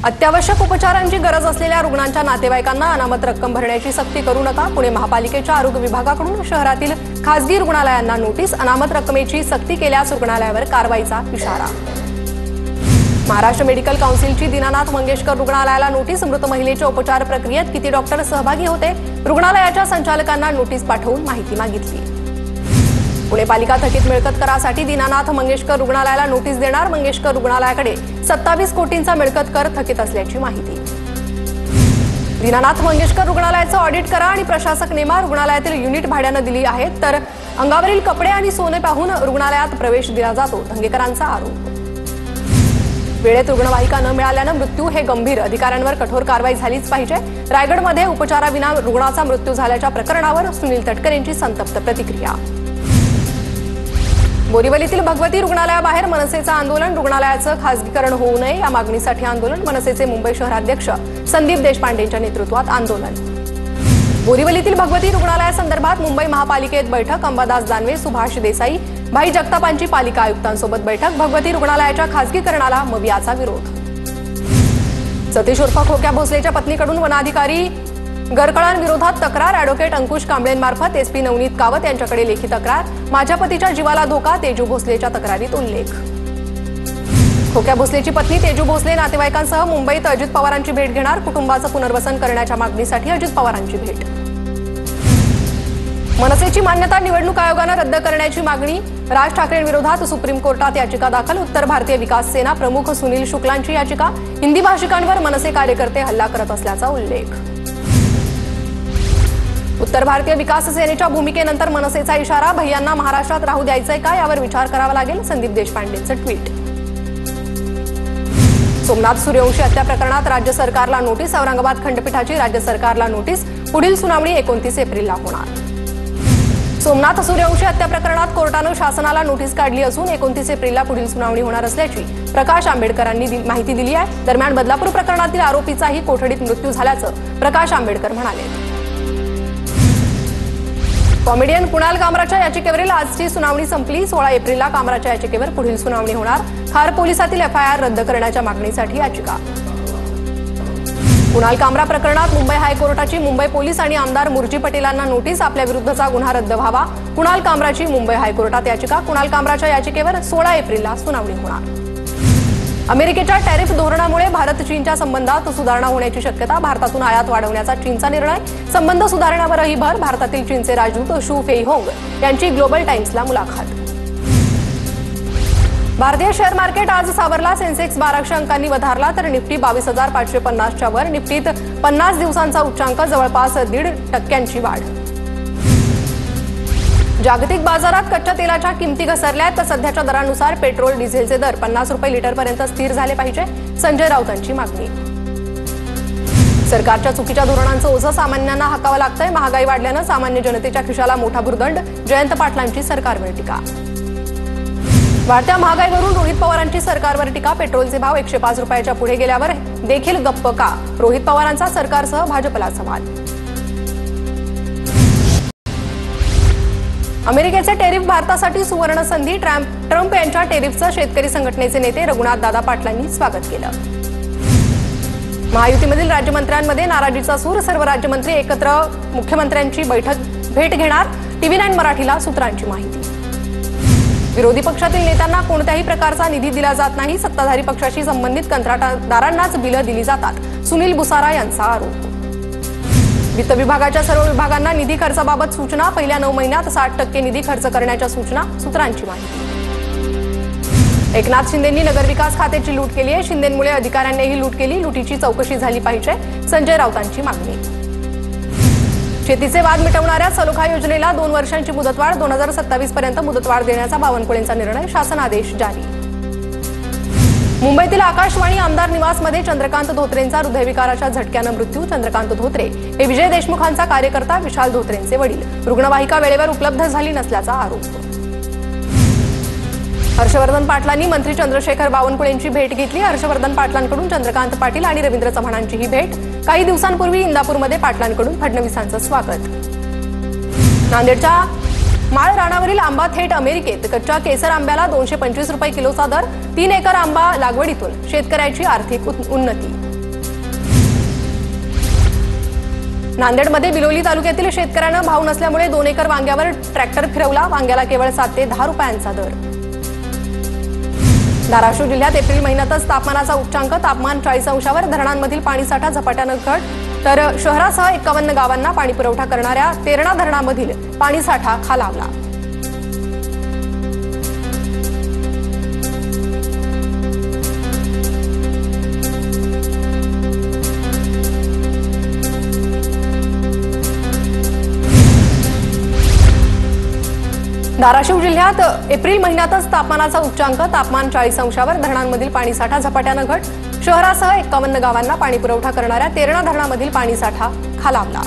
अत्यावश्यक उपचारांची गरज असलेल्या रुग्णांच्या नातेवाईकांना अनामत रक्कम भरण्याची सक्ती करू नका। पुणे महापालिकेच्या आरोग्य विभागाकडून शहरातील खासगी रुग्णालयांना नोटीस। अनामत रकमेची सक्ती केल्यास रुग्णालयावर कारवाईचा इशारा। महाराष्ट्र मेडिकल काउन्सिलची दीनानाथ मंगेशकर रुग्णालयाला नोटीस। मृत महिलेच्या उपचार प्रक्रियेत किती डॉक्टर सहभागी होते? रुग्णालयाच्या संचालकांना नोटीस पाठवून माहिती मागितली। पुणे पालिका थकीत मिळकत करासाठी दीनानाथ मंगेशकर रुग्णालयाला नोटीस देणार। मंगेशकर रुग्णालयाकडे 27 कोटींचा मिळकत कर थकीत असल्याची माहिती। दीनानाथ मंगेशकर रुग्णालयाचं ऑडिट करा आणि प्रशासक नेमा। रुग्णालयातील युनिट भाड्यानं दिली आहेत तर अंगावरील कपडे आणि सोने पाहून रुग्णालयात प्रवेश दिला जातो, धंगेकरांचा आरोप। वेळेत रुग्णवाहिका न मिळाल्यानं मृत्यू हे गंभीर, अधिकाऱ्यांवर कठोर कारवाई झालीच पाहिजे। रायगडमध्ये उपचाराविना रुग्णाचा मृत्यू झाल्याच्या प्रकरणावर सुनील तटकर यांची संतप्त प्रतिक्रिया। बोरिवलीतील भगवती रुग्णालयाबाहेर मनसेचं आंदोलन। रुग्णालयाचं खासगीकरण होऊ नये या मागणीसाठी आंदोलन। मनसेचे मुंबई शहराध्यक्ष संदीप देशपांडेंच्या नेतृत्वात आंदोलन। बोरिवलीतील भगवती रुग्णालयासंदर्भात मुंबई महापालिकेत बैठक। अंबादास दानवे, सुभाष देसाई, भाई जगतापांची पालिका आयुक्तांसोबत बैठक। भगवती रुग्णालयाच्या खासगीकरणाला मवियाचा विरोध। सतीश उर्फ खोक्या भोसलेच्या पत्नीकडून वनाधिकारी गरकळांविरोधात तक्रार। ॲडव्होकेट अंकुश कांबळेंमार्फत एसपी नवनीत कावत यांच्याकडे लेखी तक्रार। माझ्या पतीच्या जीवाला धोका, तेजू भोसलेच्या तक्रारीत उल्लेख। खोक्या भोसलेची पत्नी तेजू भोसले नातेवाईकांसह मुंबईत अजित पवारांची भेट घेणार। कुटुंबाचं पुनर्वसन करण्याच्या मागणीसाठी अजित पवारांची भेट। मनसेची मान्यता निवडणूक आयोगानं रद्द करण्याची मागणी। राज ठाकरेंविरोधात सुप्रीम कोर्टात याचिका दाखल। उत्तर भारतीय विकास सेना प्रमुख सुनील शुक्लांची याचिका। हिंदी भाषिकांवर मनसे कार्यकर्ते हल्ला करत असल्याचा उल्लेख। उत्तर भारतीय विकास सेनेच्या भूमिकेनंतर मनसेचा इशारा। भैयांना महाराष्ट्रात राहू द्यायचंय का यावर विचार करावा लागेल, संदीप देशपांडेंचं ट्विट। सोमनाथ सूर्यवंशी हत्या प्रकरणात राज्य सरकारला नोटीस। औरंगाबाद खंडपीठाची राज्य सरकारला नोटीस। पुढील सुनावणी 29 एप्रिलला होणार। सोमनाथ सूर्यवंशी हत्या प्रकरणात कोर्टानं शासनाला नोटीस काढली असून 29 एप्रिलला पुढील सुनावणी होणार असल्याची प्रकाश आंबेडकरांनी माहिती दिली आहे। दरम्यान बदलापूर प्रकरणातील आरोपीचाही कोठडीत मृत्यू झाल्याचं प्रकाश आंबेडकर म्हणाले। कॉमेडियन कुणाल कामराच्या याचिकेवरील आजची सुनावणी संपली। 16 एप्रिलला कामराच्या याचिकेवर पुढील सुनावणी होणार। खार पोलिसातील एफआयआर रद्द करण्याच्या मागणीसाठी याचिका। कुणाल कामरा प्रकरणात मुंबई हायकोर्टाची मुंबई पोलीस आणि आमदार मुर्जी पटेलांना नोटीस। आपल्या विरुद्धचा गुन्हा रद्द व्हावा, कुणाल कामराची मुंबई हायकोर्टात याचिका। कुणाल कामराच्या याचिकेवर 16 एप्रिलला सुनावणी होणार। अमेरिकेच्या टॅरिफ धोरणामुळे भारत चीनच्या संबंधात सुधारणा होण्याची शक्यता। भारतातून आयात वाढवण्याचा चीनचा निर्णय। संबंध सुधारण्यावरही भर। भारतातील चीनचे राजदूत शू फेईहोंग यांची ग्लोबल टाइम्सला मुलाखत। भारतीय शेअर मार्केट आज सावरला। सेन्सेक्स 1200 अंकांनी वधारला तर निफ्टी 22,550च्या वर। निफ्टीत 50 दिवसांचा उच्चांक, जवळपास 1.5% वाढ। जागतिक बाजारात कच्च्या तेलाच्या किमती घसरल्या तर सध्याच्या दरानुसार पेट्रोल डिझेलचे दर 50 रुपये लिटरपर्यंत स्थिर झाले पाहिजे, संजय राऊतांची मागणी। सरकारच्या चुकीच्या धोरणांचं ओझं सामान्यांना हाकावं लागतंय। महागाई वाढल्यानं सामान्य जनतेच्या खिशाला मोठा भुर्दंड, जयंत पाटलांची सरकारवर टीका। वाढत्या महागाईवरून रोहित पवारांची सरकारवर टीका। पेट्रोलचे भाव 105 रुपयाच्या पुढे गेल्यावर देखील गप्प का? रोहित पवारांचा सरकारसह भाजपला सवाल। अमेरिकेचे टेरिफ भारतासाठी सुवर्ण संधी। ट्रम्प यांच्या टेरिफचं शेतकरी संघटनेचे नेते रघुनाथ दादा पाटलांनी स्वागत केलं। महायुतीमधील राज्यमंत्र्यांमध्ये नाराजीचा सूर। सर्व राज्यमंत्री एकत्र मुख्यमंत्र्यांची भेट घेणार। TV9 मराठीला सूत्रांची माहिती। विरोधी पक्षातील नेत्यांना कोणत्याही प्रकारचा निधी दिला जात नाही। सत्ताधारी पक्षाशी संबंधित कंत्राटदारांनाच बिलं दिली जातात, सुनील बुसारा यांचा आरोप। वित्त विभागाच्या सर्व विभागांना निधी खर्चाबाबत सूचना। पहिल्या 9 महिन्यात 60% निधी खर्च करण्याच्या सूचना, सूत्रांची माहिती। एकनाथ शिंदेंनी नगरविकास खात्याची लूट केली आहे। शिंदेंमुळे अधिकाऱ्यांनीही लूट केली, लुटीची चौकशी झाली पाहिजे, संजय राऊतांची मागणी। शेतीचे वाद मिटवणाऱ्या सलोखा योजनेला 2 वर्षांची मुदतवाढ। 2027 पर्यंत मुदतवाढ देण्याचा बावनकुळेंचा निर्णय, शासन आदेश जारी। मुंबईतील आकाशवाणी आमदार निवासमध्ये चंद्रकांत धोत्रेंचा हृदयविकाराच्या झटक्यानं मृत्यू। चंद्रकांत धोत्रे हे विजय देशमुखांचा कार्यकर्ता, विशाल धोत्रेंचे वडील। रुग्णवाहिका वेळेवर उपलब्ध झाली नसल्याचा आरोप। हर्षवर्धन पाटलांनी मंत्री चंद्रशेखर बावनकुळेंची भेट घेतली। हर्षवर्धन पाटलांकडून चंद्रकांत पाटील आणि रवींद्र चव्हाणांची ही भेट। काही दिवसांपूर्वी इंदापूरमध्ये पाटलांकडून फडणवीसांचं स्वागत। नांदेडच्या माळ राणावरील आंबा थेट अमेरिकेत। कच्च्या केसर आंब्याला 225 रुपये किलोचा दर। 3 एकर आंबा लागवडीतून शेतकऱ्याची आर्थिक उन्नती। नांदेडमध्ये बिलोली तालुक्यातील शेतकऱ्यांना भाव नसल्यामुळे 2 एकर वांग्यावर ट्रॅक्टर फिरवला। वांग्याला केवळ 7 ते 10 रुपयांचा दर। धाराशिव जिल्ह्यात एप्रिल महिन्यातच तापमानाचा उच्चांक, तापमान 40 अंशावर, धरणांमधील पाणीसाठा झपाट्यानं घट। तर शहरासह 51 गावांना पाणी पुरवठा करणाऱ्या तेरणा धरणामधील पाणीसाठा खालावला। धाराशिव जिल्ह्यात एप्रिल महिन्यातच तापमानाचा उच्चांक, तापमान 40 अंशावर, धरणांमधील पाणीसाठा झपाट्यानं घट। शहरासह 51 गावांना पाणी पुरवठा करणाऱ्या तेरणा धरणामधील पाणीसाठा खालावला।